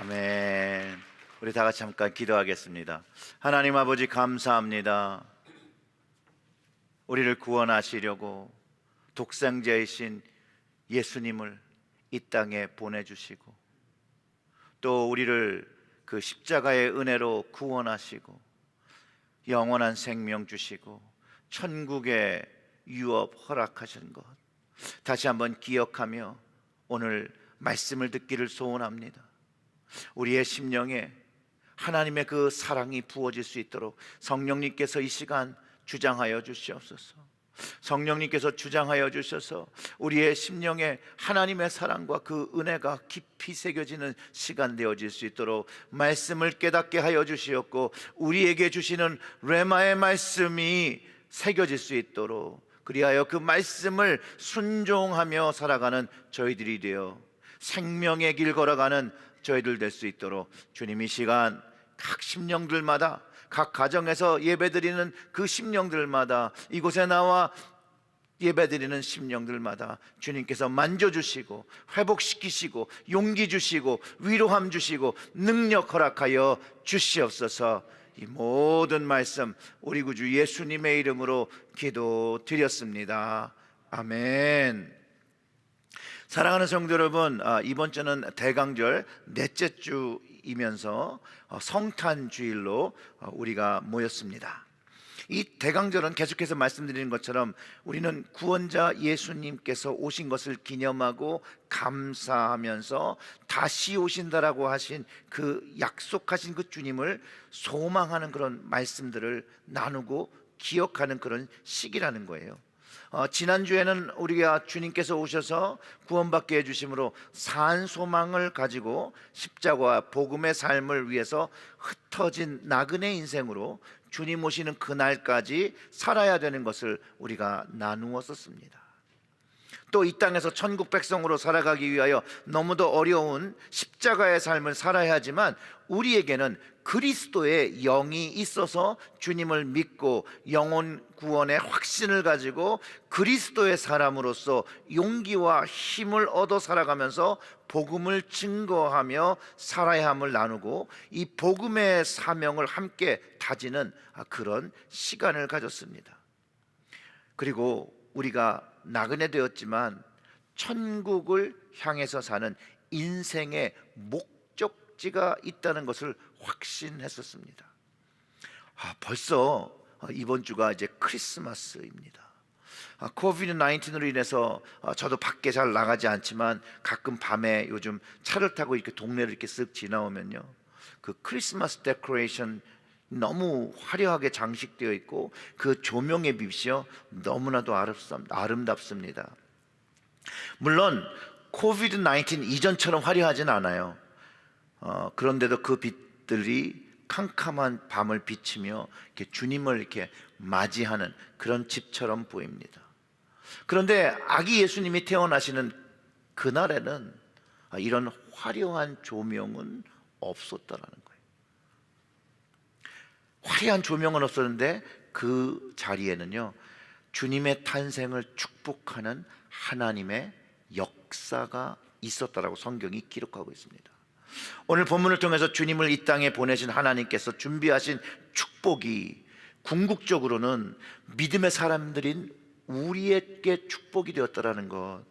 아멘. 우리 다 같이 잠깐 기도하겠습니다. 하나님 아버지, 감사합니다. 우리를 구원하시려고 독생자이신 예수님을 이 땅에 보내주시고, 또 우리를 그 십자가의 은혜로 구원하시고 영원한 생명 주시고 천국의 유업 허락하신 것 다시 한번 기억하며 오늘 말씀을 듣기를 소원합니다. 우리의 심령에 하나님의 그 사랑이 부어질 수 있도록 성령님께서 이 시간 주장하여 주시옵소서. 성령님께서 주장하여 주셔서 우리의 심령에 하나님의 사랑과 그 은혜가 깊이 새겨지는 시간 되어질 수 있도록 말씀을 깨닫게 하여 주시옵고, 우리에게 주시는 레마의 말씀이 새겨질 수 있도록, 그리하여 그 말씀을 순종하며 살아가는 저희들이 되어 생명의 길 걸어가는 저희들 될 수 있도록 주님, 이 시간 각 심령들마다, 각 가정에서 예배드리는 그 심령들마다, 이곳에 나와 예배드리는 심령들마다 주님께서 만져주시고 회복시키시고 용기 주시고 위로함 주시고 능력 허락하여 주시옵소서. 이 모든 말씀 우리 구주 예수님의 이름으로 기도드렸습니다. 아멘. 사랑하는 성도 여러분, 이번 주는 대강절 넷째 주이면서 성탄주일로 우리가 모였습니다. 이 대강절은 계속해서 말씀드리는 것처럼 우리는 구원자 예수님께서 오신 것을 기념하고 감사하면서 다시 오신다라고 하신 그 약속하신 그 주님을 소망하는 그런 말씀들을 나누고 기억하는 그런 시기라는 거예요. 지난주에는 우리가 주님께서 오셔서 구원받게 해주심으로 산 소망을 가지고 십자가와 복음의 삶을 위해서 흩어진 나그네 인생으로 주님 오시는 그날까지 살아야 되는 것을 우리가 나누었었습니다. 또 이 땅에서 천국 백성으로 살아가기 위하여 너무도 어려운 십자가의 삶을 살아야 하지만 우리에게는 그리스도의 영이 있어서 주님을 믿고 영혼 구원의 확신을 가지고 그리스도의 사람으로서 용기와 힘을 얻어 살아가면서 복음을 증거하며 살아야 함을 나누고 이 복음의 사명을 함께 다지는 그런 시간을 가졌습니다. 그리고 우리가 나그네 되었지만 천국을 향해서 사는 인생의 목적지가 있다는 것을 확신했었습니다. 벌써 이번 주가 이제 크리스마스입니다. 코비드 19으로 인해서 저도 밖에 잘 나가지 않지만 가끔 밤에 요즘 차를 타고 이렇게 동네를 이렇게 쓱 지나오면요, 그 크리스마스 데코레이션 너무 화려하게 장식되어 있고 그 조명의 빛이요 너무나도 아름답습니다. 물론 코비드 19 이전처럼 화려하진 않아요. 그런데도 그 빛들이 캄캄한 밤을 비치며 이렇게 주님을 이렇게 맞이하는 그런 집처럼 보입니다. 그런데 아기 예수님이 태어나시는 그날에는 이런 화려한 조명은 없었다라는 거예요. 화려한 조명은 없었는데 그 자리에는요, 주님의 탄생을 축복하는 하나님의 역사가 있었다라고 성경이 기록하고 있습니다. 오늘 본문을 통해서 주님을 이 땅에 보내신 하나님께서 준비하신 축복이 궁극적으로는 믿음의 사람들인 우리에게 축복이 되었다라는 것,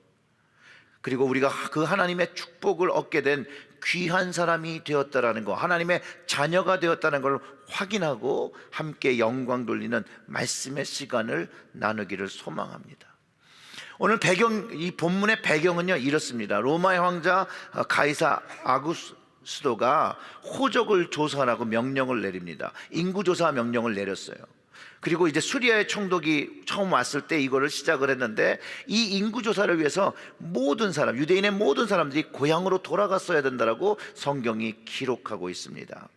그리고 우리가 그 하나님의 축복을 얻게 된 귀한 사람이 되었다라는 것, 하나님의 자녀가 되었다는 걸 확인하고 함께 영광 돌리는 말씀의 시간을 나누기를 소망합니다. 오늘 이 본문의 배경은요 이렇습니다. 로마의 황자 가이사 아구스토가 호적을 조사하라고 명령을 내립니다. 인구조사 명령을 내렸어요. 그리고 이제 수리아의 총독이 처음 왔을 때 이거를 시작을 했는데, 이 인구조사를 위해서 모든 사람, 유대인의 모든 사람들이 고향으로 돌아갔어야 된다라고 성경이 기록하고 있습니다.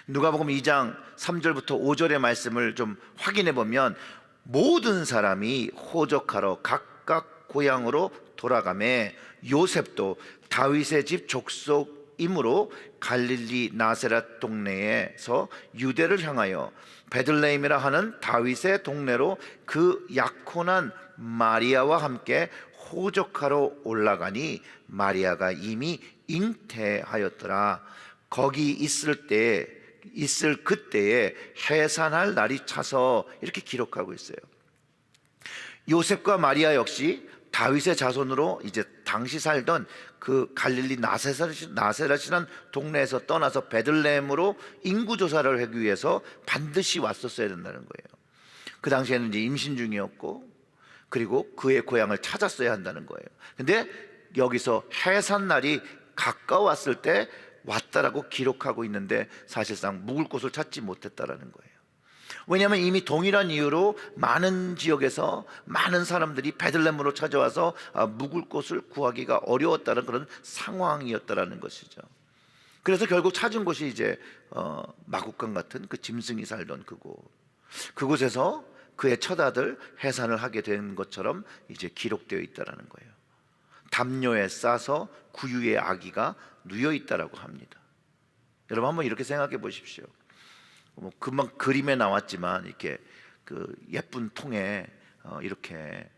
누가복음 2장 3절부터 5절의 말씀을 좀 확인해 보면 모든 사람이 호적하러 각각 고향으로 돌아가매 요셉도 다윗의 집 족속이므로 갈릴리 나세렛 동네에서 유대를 향하여 베들레헴이라 하는 다윗의 동네로 그 약혼한 마리아와 함께 호적하러 올라가니 마리아가 이미 잉태하였더라. 거기 있을 그때에 해산할 날이 차서, 이렇게 기록하고 있어요. 요셉과 마리아 역시 다윗의 자손으로 이제 당시 살던 그 갈릴리 나세렛이라는 동네에서 떠나서 베들레헴으로 인구 조사를 하기 위해서 반드시 왔었어야 된다는 거예요. 그 당시에는 이제 임신 중이었고, 그리고 그의 고향을 찾았어야 한다는 거예요. 근데 여기서 해산날이 가까웠을 때 왔다라고 기록하고 있는데, 사실상 묵을 곳을 찾지 못했다라는 거예요. 왜냐하면 이미 동일한 이유로 많은 지역에서 많은 사람들이 베들레헴으로 찾아와서 묵을 곳을 구하기가 어려웠다는 그런 상황이었다라는 것이죠. 그래서 결국 찾은 곳이 이제 마국간 같은 그 짐승이 살던 그곳에서 그의 첫 아들 해산을 하게 된 것처럼 이제 기록되어 있다라는 거예요. 담요에 싸서 구유의 아기가 누워 있다라고 합니다. 여러분 한번 이렇게 생각해 보십시오. 금방 그림에 나왔지만 이렇게 그 예쁜 통에 이렇게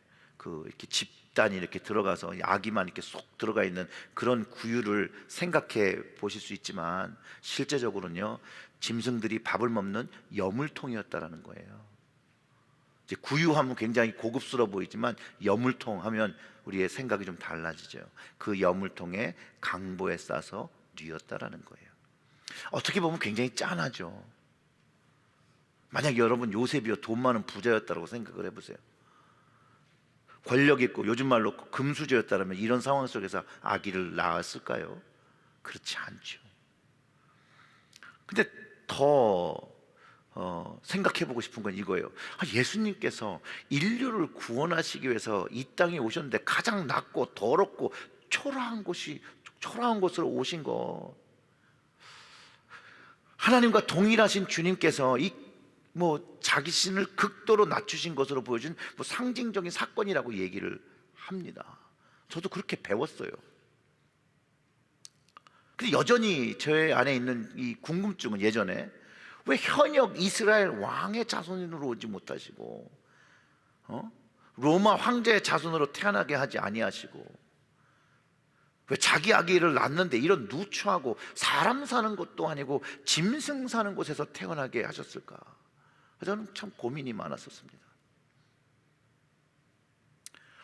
이렇게 집단이 이렇게 들어가서 아기만 이렇게 쏙 들어가 있는 그런 구유를 생각해 보실 수 있지만, 실제적으로는요 짐승들이 밥을 먹는 여물통이었다라는 거예요. 이제 구유하면 굉장히 고급스러워 보이지만 여물통 하면 우리의 생각이 좀 달라지죠. 그 여물통에 강보에 싸서 뉘었다라는 거예요. 어떻게 보면 굉장히 짠하죠. 만약 여러분 요셉이요 돈 많은 부자였다고 생각을 해보세요. 권력 있고 요즘 말로 금수저였다면 이런 상황 속에서 아기를 낳았을까요? 그렇지 않죠. 근데 더 생각해보고 싶은 건 이거예요. 예수님께서 인류를 구원하시기 위해서 이 땅에 오셨는데 가장 낮고 더럽고 초라한 곳으로 오신 것, 하나님과 동일하신 주님께서 자기 신을 극도로 낮추신 것으로 보여준 상징적인 사건이라고 얘기를 합니다. 저도 그렇게 배웠어요. 근데 여전히 저의 안에 있는 이 궁금증은, 예전에 왜 현역 이스라엘 왕의 자손으로 오지 못하시고 로마 황제의 자손으로 태어나게 하지 아니하시고, 왜 자기 아기를 낳는데 이런 누추하고 사람 사는 곳도 아니고 짐승 사는 곳에서 태어나게 하셨을까? 저는 참 고민이 많았었습니다.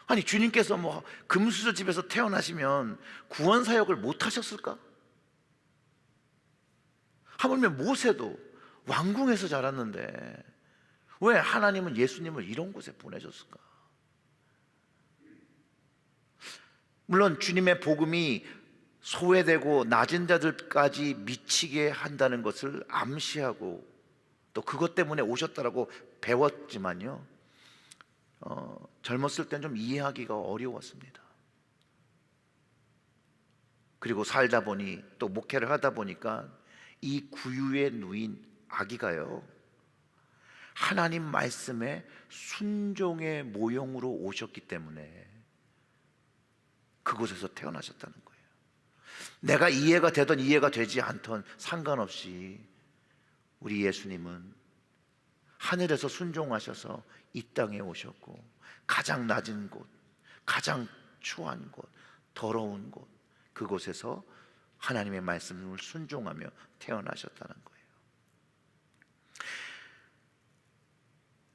아니, 주님께서 금수저 집에서 태어나시면 구원 사역을 못 하셨을까? 하물며 모세도 왕궁에서 자랐는데 왜 하나님은 예수님을 이런 곳에 보내셨을까? 물론 주님의 복음이 소외되고 낮은 자들까지 미치게 한다는 것을 암시하고 또 그것 때문에 오셨다라고 배웠지만요, 젊었을 땐 좀 이해하기가 어려웠습니다. 그리고 살다 보니, 또 목회를 하다 보니까 이 구유에 누인 아기가요 하나님 말씀에 순종의 모형으로 오셨기 때문에 그곳에서 태어나셨다는 거예요. 내가 이해가 되든 이해가 되지 않든 상관없이 우리 예수님은 하늘에서 순종하셔서 이 땅에 오셨고, 가장 낮은 곳, 가장 추한 곳, 더러운 곳, 그곳에서 하나님의 말씀을 순종하며 태어나셨다는 거예요.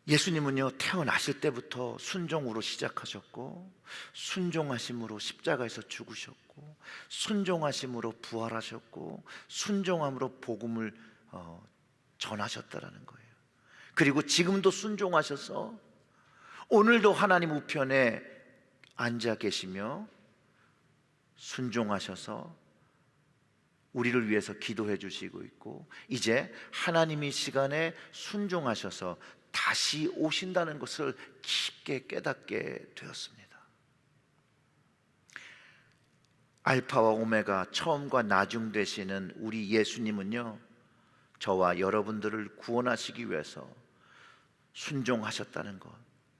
예수님은요 태어나실 때부터 순종으로 시작하셨고, 순종하심으로 십자가에서 죽으셨고, 순종하심으로 부활하셨고, 순종함으로 복음을 전하셨다라는 거예요. 그리고 지금도 순종하셔서 오늘도 하나님 우편에 앉아 계시며 순종하셔서 우리를 위해서 기도해 주시고 있고, 이제 하나님이 시간에 순종하셔서 다시 오신다는 것을 깊게 깨닫게 되었습니다. 알파와 오메가, 처음과 나중 되시는 우리 예수님은요 저와 여러분들을 구원하시기 위해서 순종하셨다는 것,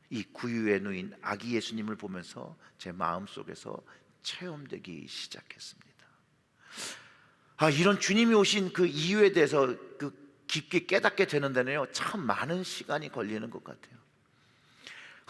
이 구유에 누인 아기 예수님을 보면서 제 마음속에서 체험되기 시작했습니다. 이런 주님이 오신 그 이유에 대해서 깊게 깨닫게 되는 데는요 참 많은 시간이 걸리는 것 같아요.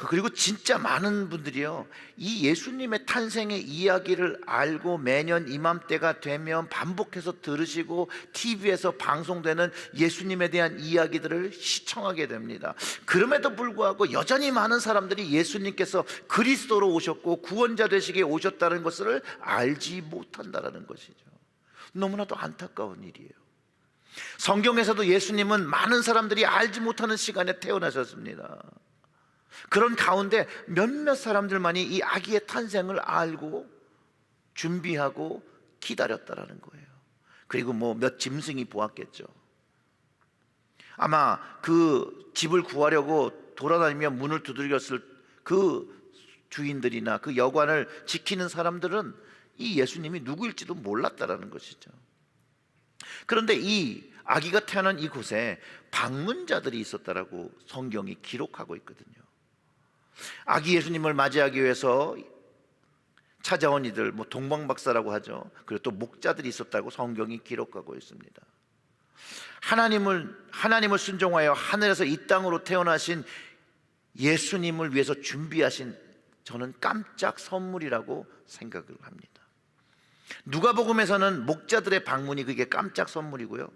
그리고 진짜 많은 분들이요, 이 예수님의 탄생의 이야기를 알고 매년 이맘때가 되면 반복해서 들으시고 TV에서 방송되는 예수님에 대한 이야기들을 시청하게 됩니다. 그럼에도 불구하고 여전히 많은 사람들이 예수님께서 그리스도로 오셨고 구원자 되시기에 오셨다는 것을 알지 못한다는 것이죠. 너무나도 안타까운 일이에요. 성경에서도 예수님은 많은 사람들이 알지 못하는 시간에 태어나셨습니다. 그런 가운데 몇몇 사람들만이 이 아기의 탄생을 알고 준비하고 기다렸다라는 거예요. 그리고 뭐 몇 짐승이 보았겠죠. 아마 그 집을 구하려고 돌아다니며 문을 두드렸을 그 주인들이나 그 여관을 지키는 사람들은 이 예수님이 누구일지도 몰랐다라는 것이죠. 그런데 이 아기가 태어난 이곳에 방문자들이 있었다라고 성경이 기록하고 있거든요. 아기 예수님을 맞이하기 위해서 찾아온 이들, 뭐 동방박사라고 하죠. 그리고 또 목자들이 있었다고 성경이 기록하고 있습니다. 하나님을 순종하여 하늘에서 이 땅으로 태어나신 예수님을 위해서 준비하신, 저는 깜짝 선물이라고 생각을 합니다. 누가복음에서는 목자들의 방문이 그게 깜짝 선물이고요,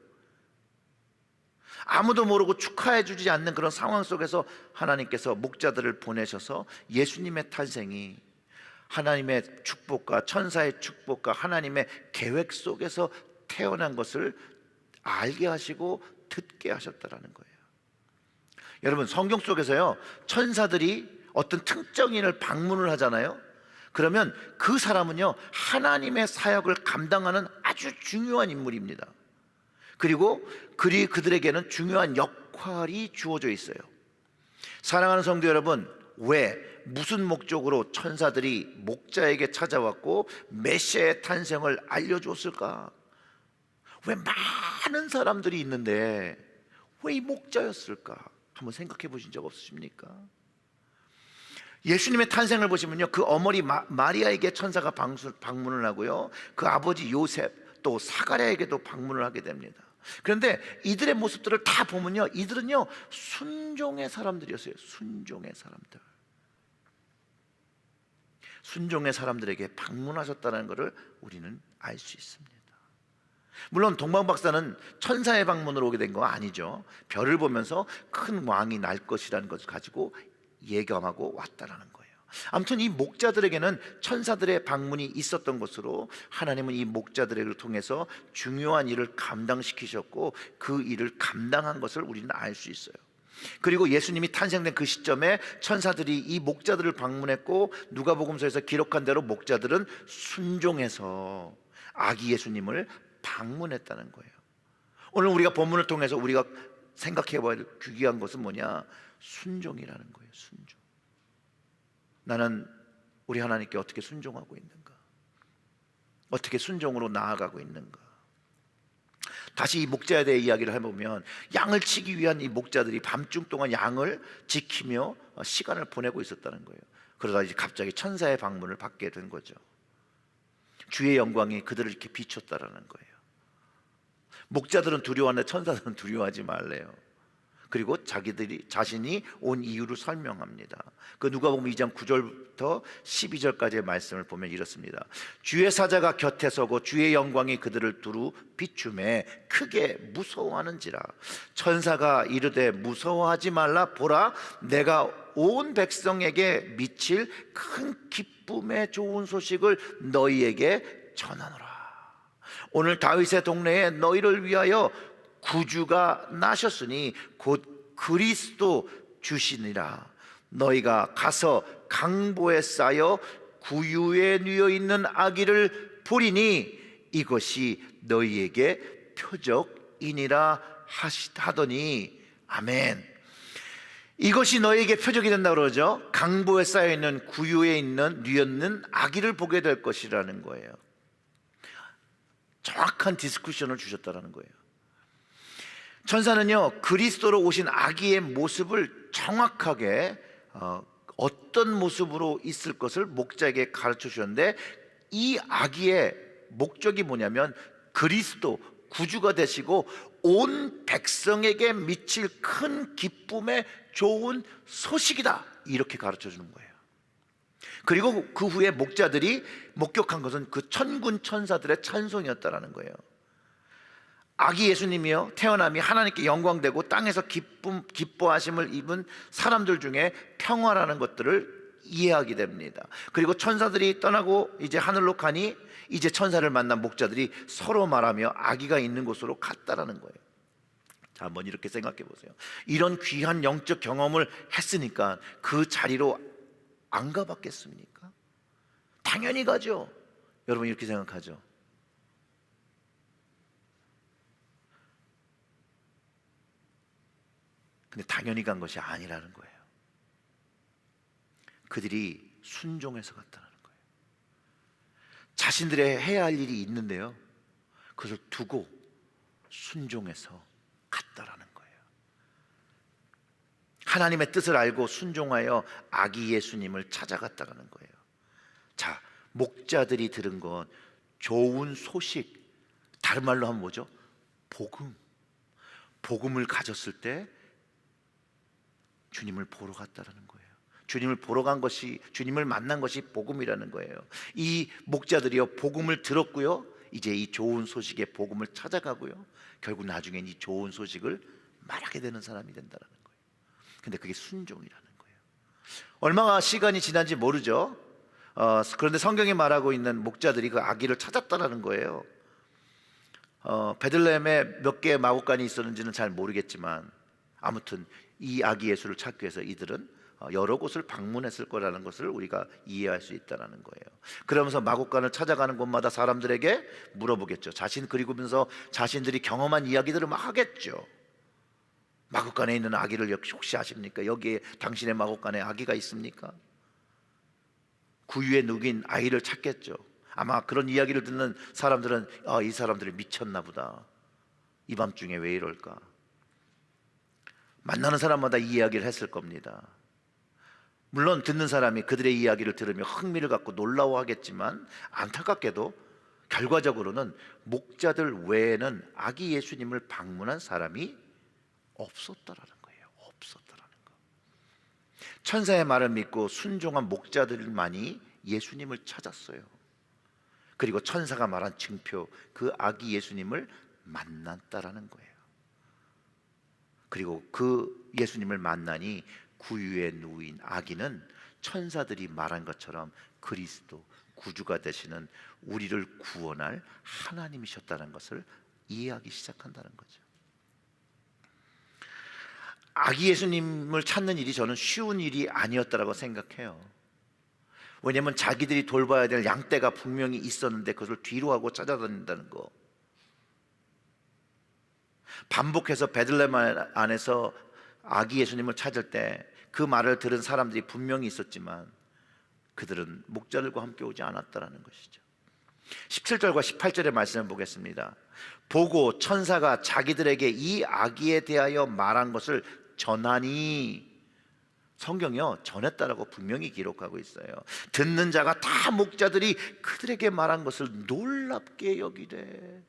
아무도 모르고 축하해 주지 않는 그런 상황 속에서 하나님께서 목자들을 보내셔서 예수님의 탄생이 하나님의 축복과 천사의 축복과 하나님의 계획 속에서 태어난 것을 알게 하시고 듣게 하셨다라는 거예요. 여러분, 성경 속에서요, 천사들이 어떤 특정인을 방문을 하잖아요. 그러면 그 사람은요, 하나님의 사역을 감당하는 아주 중요한 인물입니다. 그리고 그들에게는 중요한 역할이 주어져 있어요. 사랑하는 성도 여러분, 왜, 무슨 목적으로 천사들이 목자에게 찾아왔고 메시아의 탄생을 알려줬을까? 왜 많은 사람들이 있는데 왜 이 목자였을까? 한번 생각해 보신 적 없으십니까? 예수님의 탄생을 보시면요, 그 어머니 마리아에게 천사가 방문을 하고요, 그 아버지 요셉 또 사가랴에게도 방문을 하게 됩니다. 그런데 이들의 모습들을 다 보면요, 이들은요 순종의 사람들이었어요. 순종의 사람들에게 방문하셨다는 것을 우리는 알 수 있습니다. 물론 동방박사는 천사의 방문으로 오게 된 거 아니죠. 별을 보면서 큰 왕이 날 것이라는 것을 가지고 예감하고 왔다라는 거예요. 아무튼 이 목자들에게는 천사들의 방문이 있었던 것으로 하나님은 이 목자들을 통해서 중요한 일을 감당시키셨고 그 일을 감당한 것을 우리는 알 수 있어요. 그리고 예수님이 탄생된 그 시점에 천사들이 이 목자들을 방문했고 누가복음서에서 기록한 대로 목자들은 순종해서 아기 예수님을 방문했다는 거예요. 오늘 우리가 본문을 통해서 우리가 생각해 봐야 될 귀한 것은 뭐냐? 순종이라는 거예요. 순종. 나는 우리 하나님께 어떻게 순종하고 있는가? 어떻게 순종으로 나아가고 있는가? 다시 이 목자에 대해 이야기를 해보면, 양을 치기 위한 이 목자들이 밤중 동안 양을 지키며 시간을 보내고 있었다는 거예요. 그러다 이제 갑자기 천사의 방문을 받게 된 거죠. 주의 영광이 그들을 이렇게 비췄다라는 거예요. 목자들은 두려워하는데 천사들은 두려워하지 말래요. 그리고 자신이 온 이유를 설명합니다. 그 누가복음 2장 9절부터 12절까지의 말씀을 보면 이렇습니다. 주의 사자가 곁에 서고 주의 영광이 그들을 두루 비추매 크게 무서워하는지라. 천사가 이르되 무서워하지 말라. 보라, 내가 온 백성에게 미칠 큰 기쁨의 좋은 소식을 너희에게 전하노라. 오늘 다윗의 동네에 너희를 위하여 구주가 나셨으니 곧 그리스도 주시니라. 너희가 가서 강보에 쌓여 구유에 누워 있는 아기를 보리니 이것이 너희에게 표적이니라 하더니, 아멘. 이것이 너희에게 표적이 된다고 그러죠. 강보에 쌓여 있는 구유에 누워 있는 아기를 보게 될 것이라는 거예요. 정확한 디스쿠션을 주셨다는 거예요. 천사는요, 그리스도로 오신 아기의 모습을 정확하게 어떤 모습으로 있을 것을 목자에게 가르쳐 주셨는데, 이 아기의 목적이 뭐냐면 그리스도 구주가 되시고 온 백성에게 미칠 큰 기쁨의 좋은 소식이다. 이렇게 가르쳐 주는 거예요. 그리고 그 후에 목자들이 목격한 것은 그 천군 천사들의 찬송이었다라는 거예요. 아기 예수님이요 태어남이 하나님께 영광되고 땅에서 기뻐하심을 입은 사람들 중에 평화라는 것들을 이해하게 됩니다. 그리고 천사들이 떠나고 이제 하늘로 가니 이제 천사를 만난 목자들이 서로 말하며 아기가 있는 곳으로 갔다라는 거예요. 자, 한번 이렇게 생각해 보세요. 이런 귀한 영적 경험을 했으니까 그 자리로 안 가봤겠습니까? 당연히 가죠. 여러분 이렇게 생각하죠? 근데 당연히 간 것이 아니라는 거예요. 그들이 순종해서 갔다는 거예요. 자신들의 해야 할 일이 있는데요, 그것을 두고 순종해서 갔다라는 거예요. 하나님의 뜻을 알고 순종하여 아기 예수님을 찾아갔다라는 거예요. 자, 목자들이 들은 건 좋은 소식, 다른 말로 하면 뭐죠? 복음을 가졌을 때 주님을 보러 갔다라는 거예요. 주님을 보러 간 것이, 주님을 만난 것이 복음이라는 거예요. 이 목자들이요 복음을 들었고요, 이제 이 좋은 소식의 복음을 찾아가고요, 결국 나중엔 이 좋은 소식을 말하게 되는 사람이 된다는 거예요. 근데 그게 순종이라는 거예요. 얼마나 시간이 지난지 모르죠. 그런데 성경이 말하고 있는 목자들이 그 아기를 찾았다라는 거예요. 베들레헴에 몇 개의 마구간이 있었는지는 잘 모르겠지만 아무튼 이 아기 예수를 찾기 위해서 이들은 여러 곳을 방문했을 거라는 것을 우리가 이해할 수 있다는 거예요. 그러면서 마구간을 찾아가는 곳마다 사람들에게 물어보겠죠. 그리고면서 자신들이 경험한 이야기들을 막 하겠죠. 마구간에 있는 아기를 혹시 아십니까? 여기에 당신의 마구간에 아기가 있습니까? 구유에 누긴 아이를 찾겠죠. 아마 그런 이야기를 듣는 사람들은 이 사람들이 미쳤나 보다, 이 밤중에 왜 이럴까. 만나는 사람마다 이 이야기를 했을 겁니다. 물론 듣는 사람이 그들의 이야기를 들으며 흥미를 갖고 놀라워하겠지만 안타깝게도 결과적으로는 목자들 외에는 아기 예수님을 방문한 사람이 없었다라는 거예요. 없었다라는 거. 천사의 말을 믿고 순종한 목자들만이 예수님을 찾았어요. 그리고 천사가 말한 증표, 그 아기 예수님을 만났다라는 거예요. 그리고 그 예수님을 만나니 구유에 누인 아기는 천사들이 말한 것처럼 그리스도, 구주가 되시는 우리를 구원할 하나님이셨다는 것을 이해하기 시작한다는 거죠. 아기 예수님을 찾는 일이 저는 쉬운 일이 아니었다라고 생각해요. 왜냐하면 자기들이 돌봐야 될 양떼가 분명히 있었는데 그것을 뒤로하고 찾아다닌다는 거, 반복해서 베들레헴 안에서 아기 예수님을 찾을 때 그 말을 들은 사람들이 분명히 있었지만 그들은 목자들과 함께 오지 않았다는 것이죠. 17절과 18절의 말씀을 보겠습니다. 보고 천사가 자기들에게 이 아기에 대하여 말한 것을 전하니, 성경이요 전했다라고 분명히 기록하고 있어요. 듣는 자가 다 목자들이 그들에게 말한 것을 놀랍게 여기되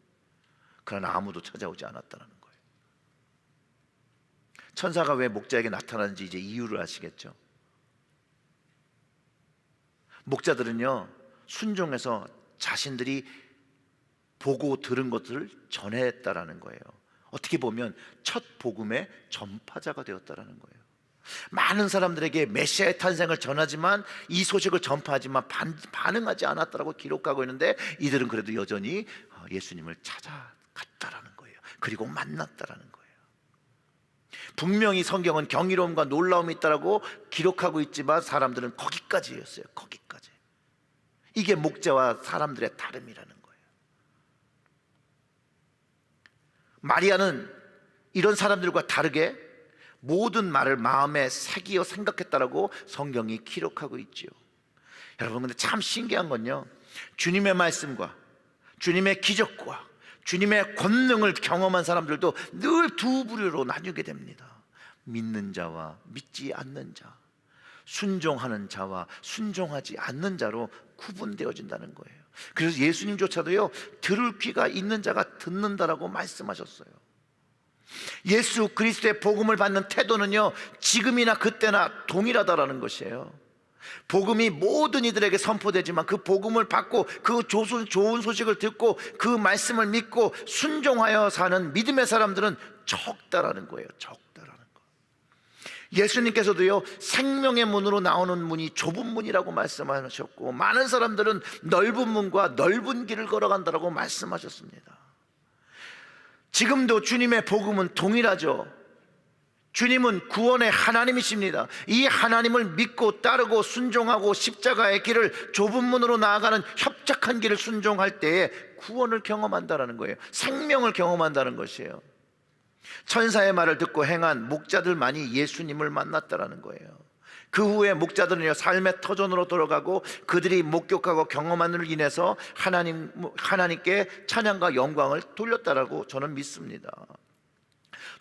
그러나 아무도 찾아오지 않았다는 거예요. 천사가 왜 목자에게 나타나는지 이제 이유를 아시겠죠? 목자들은요 순종해서 자신들이 보고 들은 것을 전했다라는 거예요. 어떻게 보면 첫 복음의 전파자가 되었다라는 거예요. 많은 사람들에게 메시아의 탄생을 전하지만, 이 소식을 전파하지만 반응하지 않았다라고 기록하고 있는데 이들은 그래도 여전히 예수님을 찾아갔다라는 거예요. 그리고 만났다라는 거예요. 분명히 성경은 경이로움과 놀라움이 있다라고 기록하고 있지만 사람들은 거기까지였어요. 거기까지. 이게 목자와 사람들의 다름이라는 거예요. 마리아는 이런 사람들과 다르게 모든 말을 마음에 새기어 생각했다라고 성경이 기록하고 있지요. 여러분, 근데 참 신기한 건요, 주님의 말씀과 주님의 기적과 주님의 권능을 경험한 사람들도 늘 두 부류로 나뉘게 됩니다. 믿는 자와 믿지 않는 자, 순종하는 자와 순종하지 않는 자로 구분되어진다는 거예요. 그래서 예수님조차도요 들을 귀가 있는 자가 듣는다라고 말씀하셨어요. 예수 그리스도의 복음을 받는 태도는요, 지금이나 그때나 동일하다라는 것이에요. 복음이 모든 이들에게 선포되지만 그 복음을 받고 그 좋은 소식을 듣고 그 말씀을 믿고 순종하여 사는 믿음의 사람들은 적다라는 거예요. 적다라는 거. 예수님께서도요, 생명의 문으로 나오는 문이 좁은 문이라고 말씀하셨고, 많은 사람들은 넓은 문과 넓은 길을 걸어간다라고 말씀하셨습니다. 지금도 주님의 복음은 동일하죠. 주님은 구원의 하나님이십니다. 이 하나님을 믿고 따르고 순종하고 십자가의 길을, 좁은 문으로 나아가는 협착한 길을 순종할 때에 구원을 경험한다는 거예요. 생명을 경험한다는 것이에요. 천사의 말을 듣고 행한 목자들만이 예수님을 만났다는 거예요. 그 후에 목자들은요, 삶의 터전으로 돌아가고 그들이 목격하고 경험한 일로 인해서 하나님께 찬양과 영광을 돌렸다라고 저는 믿습니다.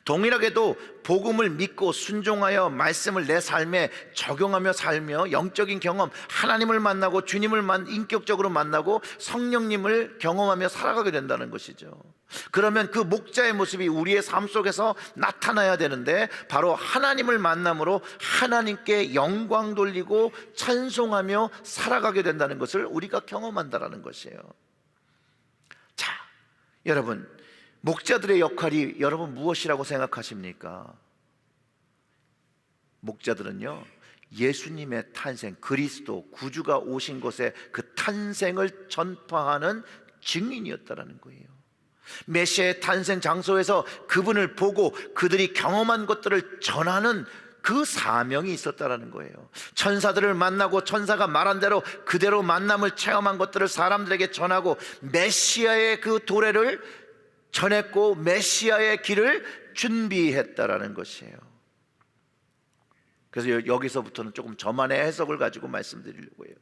동일하게도 복음을 믿고 순종하여 말씀을 내 삶에 적용하며 살며 영적인 경험, 하나님을 만나고 주님을 인격적으로 만나고 성령님을 경험하며 살아가게 된다는 것이죠. 그러면 그 목자의 모습이 우리의 삶 속에서 나타나야 되는데, 바로 하나님을 만남으로 하나님께 영광 돌리고 찬송하며 살아가게 된다는 것을 우리가 경험한다는 것이에요. 자, 여러분, 목자들의 역할이 여러분 무엇이라고 생각하십니까? 목자들은요, 예수님의 탄생, 그리스도 구주가 오신 곳에 그 탄생을 전파하는 증인이었다라는 거예요. 메시아의 탄생 장소에서 그분을 보고 그들이 경험한 것들을 전하는 그 사명이 있었다라는 거예요. 천사들을 만나고 천사가 말한 대로 그대로 만남을 체험한 것들을 사람들에게 전하고 메시아의 그 도래를 전했고 메시아의 길을 준비했다라는 것이에요. 그래서 여기서부터는 조금 저만의 해석을 가지고 말씀드리려고 해요.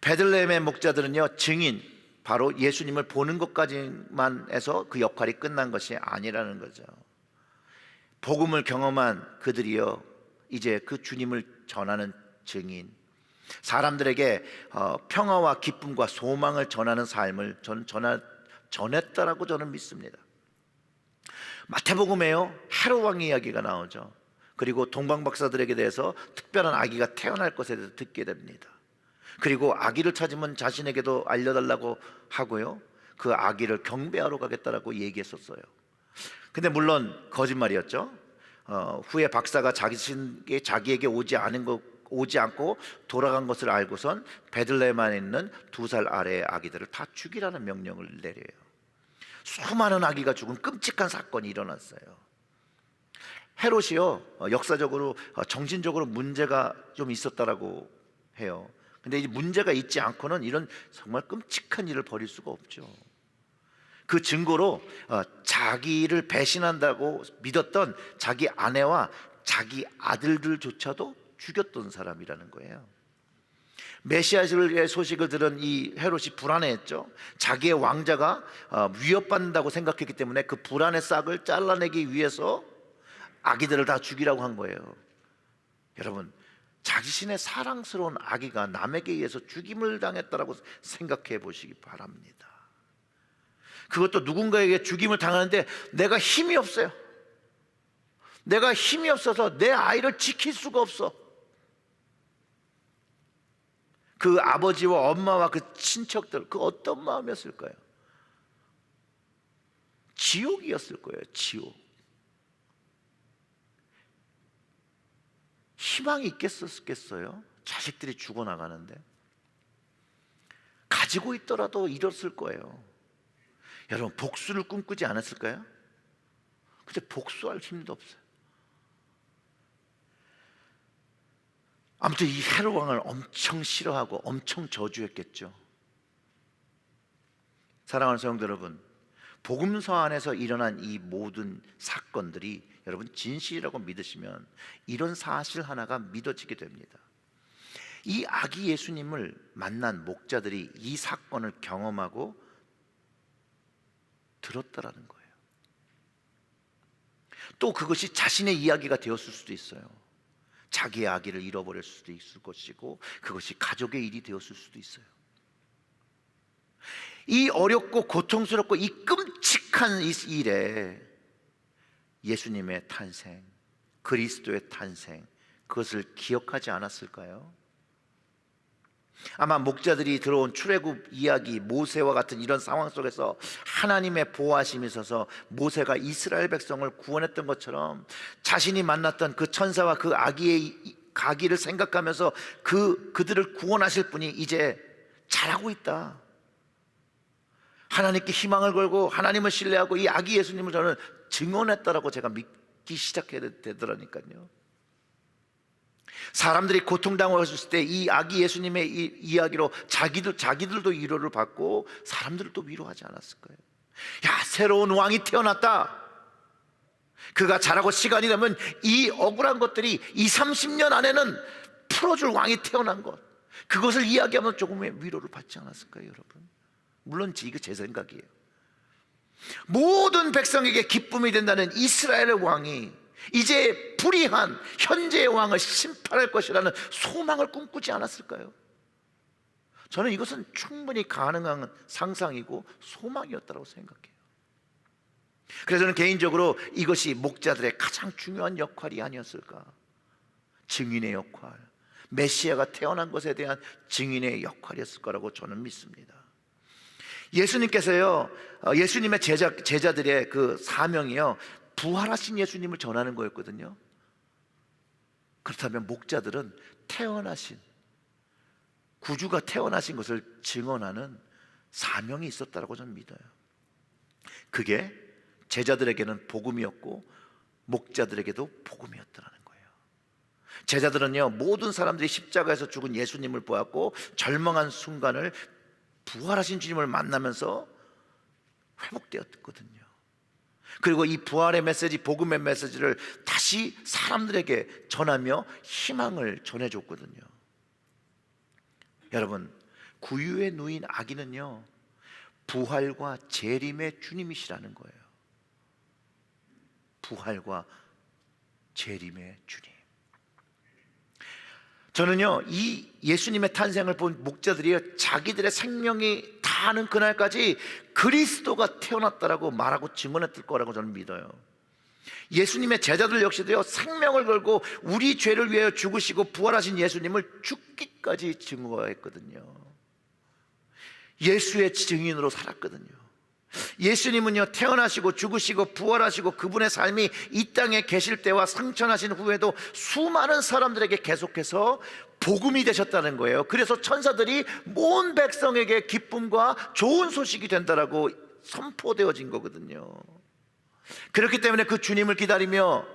베들레헴의 목자들은요, 증인, 바로 예수님을 보는 것까지만 해서 그 역할이 끝난 것이 아니라는 거죠. 복음을 경험한 그들이요, 이제 그 주님을 전하는 증인, 사람들에게 평화와 기쁨과 소망을 전하는 삶을 전했다라고 저는 믿습니다. 마태복음에요, 헤롯 왕의 이야기가 나오죠. 그리고 동방박사들에게 대해서 특별한 아기가 태어날 것에 대해서 듣게 됩니다. 그리고 아기를 찾으면 자신에게도 알려달라고 하고요, 그 아기를 경배하러 가겠다라고 얘기했었어요. 근데 물론 거짓말이었죠. 후에 박사가 자기에게 오지 않고 돌아간 것을 알고선 베들레헴 안에 있는 2살 아래의 아기들을 다 죽이라는 명령을 내려요. 수많은 아기가 죽은 끔찍한 사건이 일어났어요. 헤롯이요, 역사적으로 정신적으로 문제가 좀 있었다라고 해요. 근데 이 문제가 있지 않고는 이런 정말 끔찍한 일을 벌일 수가 없죠. 그 증거로 자기를 배신한다고 믿었던 자기 아내와 자기 아들들조차도 죽였던 사람이라는 거예요. 메시아의 소식을 들은 이 헤롯이 불안해했죠. 자기의 왕자가 위협받는다고 생각했기 때문에 그 불안의 싹을 잘라내기 위해서 아기들을 다 죽이라고 한 거예요. 여러분, 자신의 사랑스러운 아기가 남에게 의해서 죽임을 당했다라고 생각해 보시기 바랍니다. 그것도 누군가에게 죽임을 당하는데 내가 힘이 없어요. 내가 힘이 없어서 내 아이를 지킬 수가 없어. 그 아버지와 엄마와 그 친척들, 그 어떤 마음이었을까요? 지옥이었을 거예요. 지옥. 희망이 있겠어요? 자식들이 죽어나가는데. 가지고 있더라도 잃었을 거예요. 여러분, 복수를 꿈꾸지 않았을까요? 근데 복수할 힘도 없어요. 아무튼 이 헤롯 왕을 엄청 싫어하고 엄청 저주했겠죠. 사랑하는 성도 여러분, 복음서 안에서 일어난 이 모든 사건들이 여러분 진실이라고 믿으시면 이런 사실 하나가 믿어지게 됩니다. 이 아기 예수님을 만난 목자들이 이 사건을 경험하고 들었다라는 거예요. 또 그것이 자신의 이야기가 되었을 수도 있어요. 자기의 아기를 잃어버릴 수도 있을 것이고, 그것이 가족의 일이 되었을 수도 있어요. 이 어렵고 고통스럽고 이 끔찍한 이 일에 예수님의 탄생, 그리스도의 탄생, 그것을 기억하지 않았을까요? 아마 목자들이 들어온 출애굽 이야기, 모세와 같은 이런 상황 속에서 하나님의 보호하심이 있어서 모세가 이스라엘 백성을 구원했던 것처럼 자신이 만났던 그 천사와 그 아기의 가기를 생각하면서 그들을 구원하실 분이 이제 잘하고 있다, 하나님께 희망을 걸고 하나님을 신뢰하고 이 아기 예수님을 저는 증언했다라고 제가 믿기 시작해야 되더라니까요. 사람들이 고통당하고 있을 때 이 아기 예수님의 이야기로 자기들도 위로를 받고 사람들을 또 위로하지 않았을 거예요. 야, 새로운 왕이 태어났다. 그가 자라고 시간이 되면 이 억울한 것들이 20-30년 안에는 풀어줄 왕이 태어난 것, 그것을 이야기하면 조금의 위로를 받지 않았을까요, 여러분? 물론 이거 제 생각이에요. 모든 백성에게 기쁨이 된다는 이스라엘의 왕이 이제 불의한 현재의 왕을 심판할 것이라는 소망을 꿈꾸지 않았을까요? 저는 이것은 충분히 가능한 상상이고 소망이었다고 생각해요. 그래서 저는 개인적으로 이것이 목자들의 가장 중요한 역할이 아니었을까, 증인의 역할, 메시아가 태어난 것에 대한 증인의 역할이었을 거라고 저는 믿습니다. 예수님께서요, 예수님의 제자들의 그 사명이요, 부활하신 예수님을 전하는 거였거든요. 그렇다면 목자들은 태어나신, 구주가 태어나신 것을 증언하는 사명이 있었다고 저는 믿어요. 그게 제자들에게는 복음이었고 목자들에게도 복음이었다는 거예요. 제자들은요, 모든 사람들이 십자가에서 죽은 예수님을 보았고 절망한 순간을 부활하신 주님을 만나면서 회복되었거든요. 그리고 이 부활의 메시지, 복음의 메시지를 다시 사람들에게 전하며 희망을 전해줬거든요. 여러분, 구유에 누인 아기는요, 부활과 재림의 주님이시라는 거예요. 부활과 재림의 주님. 저는요, 이 예수님의 탄생을 본 목자들이 자기들의 생명이 다하는 그날까지 그리스도가 태어났다라고 말하고 증언했을 거라고 저는 믿어요. 예수님의 제자들 역시도요, 생명을 걸고 우리 죄를 위하여 죽으시고 부활하신 예수님을 죽기까지 증거했거든요. 예수의 증인으로 살았거든요. 예수님은요, 태어나시고 죽으시고 부활하시고 그분의 삶이 이 땅에 계실 때와 승천하신 후에도 수많은 사람들에게 계속해서 복음이 되셨다는 거예요. 그래서 천사들이 온 백성에게 기쁨과 좋은 소식이 된다라고 선포되어진 거거든요. 그렇기 때문에 그 주님을 기다리며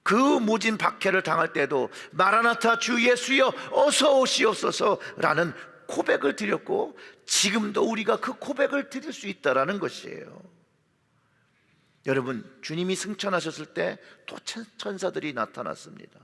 그 모진 박해를 당할 때도 마라나타 주 예수여 어서 오시옵소서라는 고백을 드렸고 지금도 우리가 그 고백을 드릴 수 있다라는 것이에요. 여러분, 주님이 승천하셨을 때 또 천사들이 나타났습니다.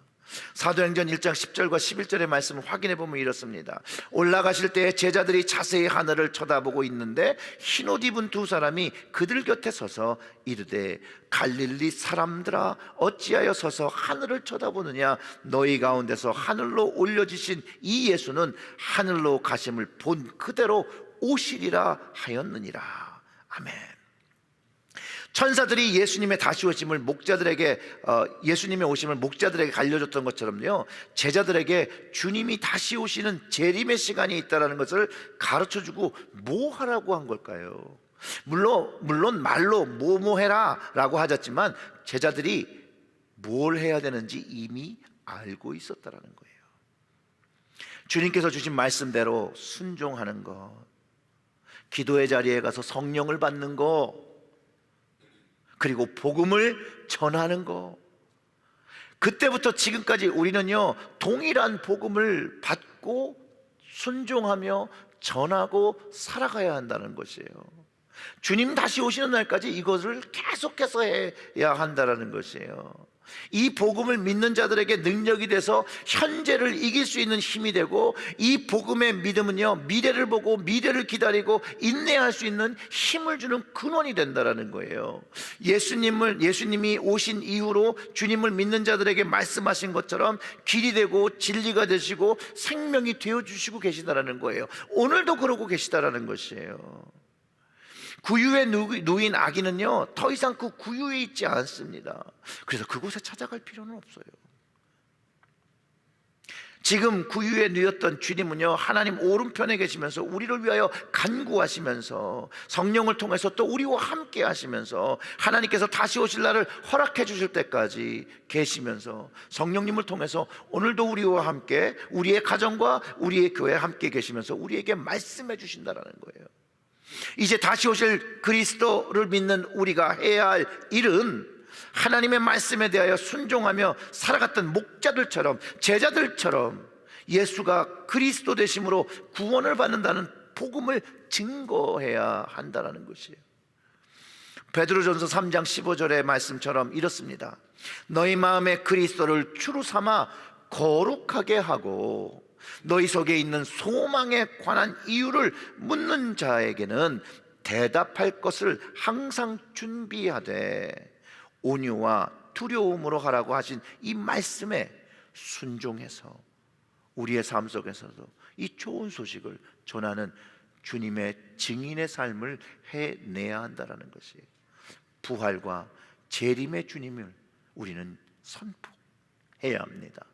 사도행전 1장 10절과 11절의 말씀을 확인해 보면 이렇습니다. 올라가실 때 제자들이 자세히 하늘을 쳐다보고 있는데 흰옷 입은 두 사람이 그들 곁에 서서 이르되 갈릴리 사람들아 어찌하여 서서 하늘을 쳐다보느냐, 너희 가운데서 하늘로 올려지신 이 예수는 하늘로 가심을 본 그대로 오시리라 하였느니라. 아멘. 천사들이 예수님의 다시 오심을 목자들에게 예수님의 오심을 목자들에게 알려줬던 것처럼요, 제자들에게 주님이 다시 오시는 재림의 시간이 있다는 것을 가르쳐주고 뭐 하라고 한 걸까요? 물론 말로 뭐뭐 해라 라고 하셨지만 제자들이 뭘 해야 되는지 이미 알고 있었다는 거예요. 주님께서 주신 말씀대로 순종하는 것, 기도의 자리에 가서 성령을 받는 것, 그리고 복음을 전하는 것, 그때부터 지금까지 우리는요, 동일한 복음을 받고 순종하며 전하고 살아가야 한다는 것이에요. 주님 다시 오시는 날까지 이것을 계속해서 해야 한다는 것이에요. 이 복음을 믿는 자들에게 능력이 돼서 현재를 이길 수 있는 힘이 되고, 이 복음의 믿음은요, 미래를 보고 미래를 기다리고 인내할 수 있는 힘을 주는 근원이 된다는 거예요. 예수님이 오신 이후로 주님을 믿는 자들에게 말씀하신 것처럼 길이 되고 진리가 되시고 생명이 되어주시고 계시다는 거예요. 오늘도 그러고 계시다는 것이에요. 구유에 누인 아기는요 더 이상 그 구유에 있지 않습니다. 그래서 그곳에 찾아갈 필요는 없어요. 지금 구유에 누였던 주님은요 하나님 오른편에 계시면서 우리를 위하여 간구하시면서 성령을 통해서 또 우리와 함께 하시면서 하나님께서 다시 오실 날을 허락해 주실 때까지 계시면서 성령님을 통해서 오늘도 우리와 함께 우리의 가정과 우리의 교회에 함께 계시면서 우리에게 말씀해 주신다라는 거예요. 이제 다시 오실 그리스도를 믿는 우리가 해야 할 일은 하나님의 말씀에 대하여 순종하며 살아갔던 목자들처럼, 제자들처럼 예수가 그리스도 되심으로 구원을 받는다는 복음을 증거해야 한다는 것이에요. 베드로전서 3장 15절의 말씀처럼 이렇습니다. 너희 마음에 그리스도를 주로 삼아 거룩하게 하고 너희 속에 있는 소망에 관한 이유를 묻는 자에게는 대답할 것을 항상 준비하되 온유와 두려움으로 하라고 하신 이 말씀에 순종해서 우리의 삶 속에서도 이 좋은 소식을 전하는 주님의 증인의 삶을 해내야 한다는 것이에요. 부활과 재림의 주님을 우리는 선포해야 합니다.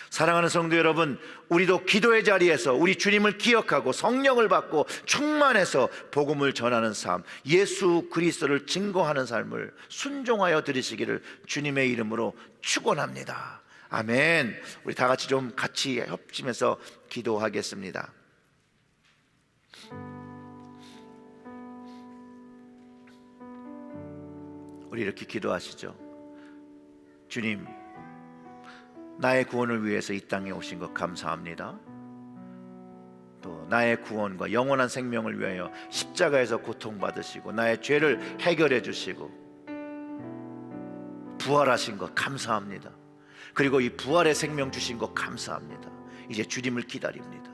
사랑하는 성도 여러분, 우리도 기도의 자리에서 우리 주님을 기억하고 성령을 받고 충만해서 복음을 전하는 삶, 예수 그리스도를 증거하는 삶을 순종하여 드리시기를 주님의 이름으로 축원합니다. 아멘. 우리 다 같이 좀 같이 협심해서 기도하겠습니다. 우리 이렇게 기도하시죠. 주님, 나의 구원을 위해서 이 땅에 오신 것 감사합니다. 또 나의 구원과 영원한 생명을 위하여 십자가에서 고통받으시고 나의 죄를 해결해 주시고 부활하신 것 감사합니다. 그리고 이 부활의 생명 주신 것 감사합니다. 이제 주님을 기다립니다.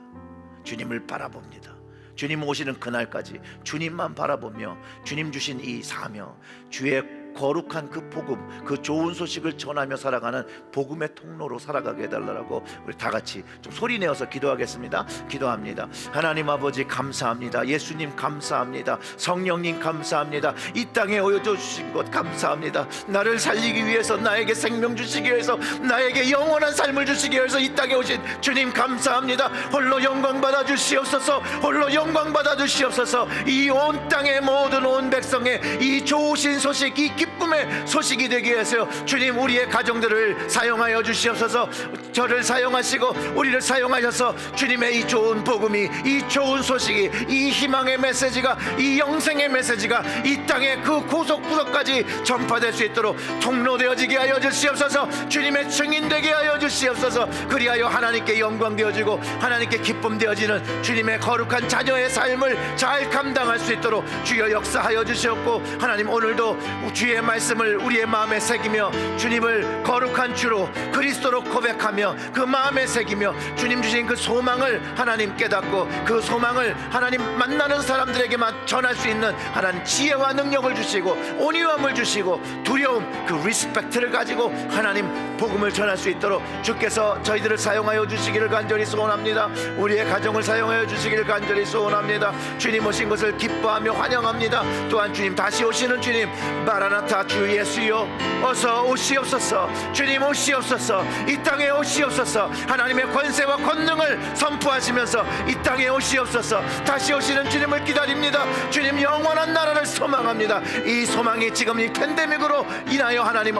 주님을 바라봅니다. 주님 오시는 그날까지 주님만 바라보며 주님 주신 이 사명, 주의 거룩한 그 복음, 그 좋은 소식을 전하며 살아가는 복음의 통로로 살아가게 해달라고 우리 다 같이 좀 소리내어서 기도하겠습니다. 기도합니다. 하나님 아버지 감사합니다. 예수님 감사합니다. 성령님 감사합니다. 이 땅에 오여져 주신 것 감사합니다. 나를 살리기 위해서, 나에게 생명 주시기 위해서, 나에게 영원한 삶을 주시기 위해서 이 땅에 오신 주님 감사합니다. 홀로 영광 받아 주시옵소서. 홀로 영광 받아 주시옵소서. 이 온 땅의 모든 온 백성의 이 좋으신 소식, 이 기쁨의 소식이 되게 하세요. 주님, 우리의 가정들을 사용하여 주시옵소서. 저를 사용하시고 우리를 사용하셔서 주님의 이 좋은 복음이, 이 좋은 소식이, 이 희망의 메시지가, 이 영생의 메시지가 이 땅의 그 구석구석까지 전파될 수 있도록 통로되어지게 하여 주시옵소서. 주님의 증인 되게 하여 주시옵소서. 그리하여 하나님께 영광 되어지고 하나님께 기쁨 되어지는 주님의 거룩한 자녀의 삶을 잘 감당할 수 있도록 주여 역사하여 주시옵고, 하나님 오늘도 주의 말씀을 우리의 마음에 새기며 주님을 거룩한 주로 그리스도로 고백하며 그 마음에 새기며 주님 주신 그 소망을 하나님 깨닫고 그 소망을 하나님 만나는 사람들에게만 전할 수 있는 하나님 지혜와 능력을 주시고 온유함을 주시고 두려움, 그 리스펙트를 가지고 하나님 복음을 전할 수 있도록 주께서 저희들을 사용하여 주시기를 간절히 소원합니다. 우리의 가정을 사용하여 주시기를 간절히 소원합니다. 주님 오신 것을 기뻐하며 환영합니다. 또한 주님 다시 오시는 주님, 마라나타 주 예수여 어서 오시옵소서. 주님 오시옵소서. 이 땅에 오시옵소서. 하나님의 권세와 권능을 선포하시면서 이 땅에 오시옵소서. 다시 오시는 주님을 기다립니다. 주님 영원한 나라를 소망합니다. 이 소망이 지금 이 팬데믹으로 인하여 하나님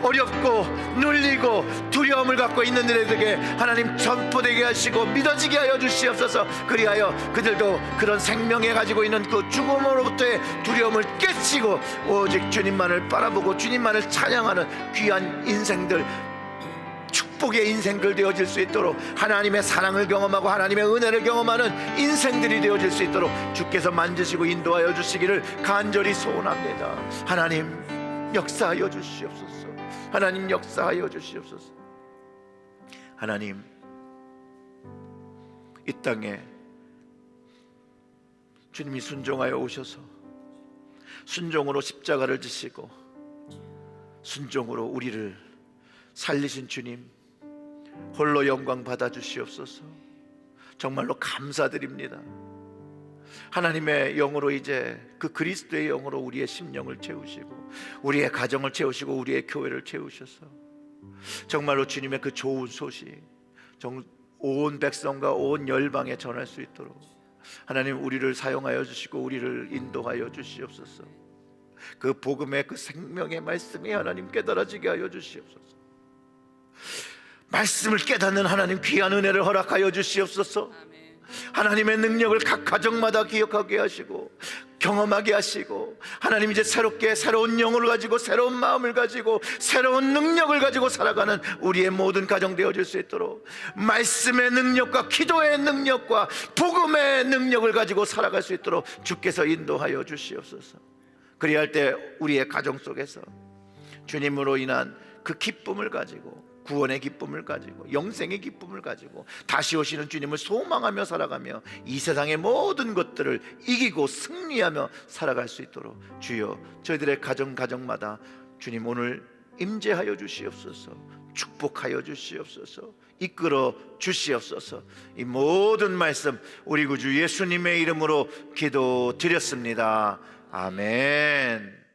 어렵고 눌리고 두려움을 갖고 있는 이들에게 하나님 전포되게 하시고 믿어지게 하여 주시옵소서. 그리하여 그들도 그런 생명에 가지고 있는 그 죽음으로부터의 두려움을 깨치고 오직 주님만을 바라보고 주님만을 찬양하는 귀한 인생들, 축복의 인생들 되어질 수 있도록 하나님의 사랑을 경험하고 하나님의 은혜를 경험하는 인생들이 되어질 수 있도록 주께서 만지시고 인도하여 주시기를 간절히 소원합니다. 하나님 역사하여 주시옵소서. 하나님 역사하여 주시옵소서. 하나님 이 땅에 주님이 순종하여 오셔서 순종으로 십자가를 지시고 순종으로 우리를 살리신 주님, 홀로 영광 받아 주시옵소서. 정말로 감사드립니다. 하나님의 영으로 이제 그 그리스도의 영으로 우리의 심령을 채우시고 우리의 가정을 채우시고 우리의 교회를 채우셔서 정말로 주님의 그 좋은 소식 온 백성과 온 열방에 전할 수 있도록 하나님 우리를 사용하여 주시고 우리를 인도하여 주시옵소서. 그 복음의 그 생명의 말씀이 하나님 깨달아지게 하여 주시옵소서. 말씀을 깨닫는 하나님 귀한 은혜를 허락하여 주시옵소서. 하나님의 능력을 각 가정마다 기억하게 하시고 경험하게 하시고 하나님 이제 새롭게 새로운 영혼을 가지고 새로운 마음을 가지고 새로운 능력을 가지고 살아가는 우리의 모든 가정 되어질 수 있도록 말씀의 능력과 기도의 능력과 복음의 능력을 가지고 살아갈 수 있도록 주께서 인도하여 주시옵소서. 그리할 때 우리의 가정 속에서 주님으로 인한 그 기쁨을 가지고 구원의 기쁨을 가지고 영생의 기쁨을 가지고 다시 오시는 주님을 소망하며 살아가며 이 세상의 모든 것들을 이기고 승리하며 살아갈 수 있도록 주여 저희들의 가정마다 주님 오늘 임재하여 주시옵소서. 축복하여 주시옵소서. 이끌어 주시옵소서. 이 모든 말씀 우리 구주 예수님의 이름으로 기도드렸습니다. 아멘.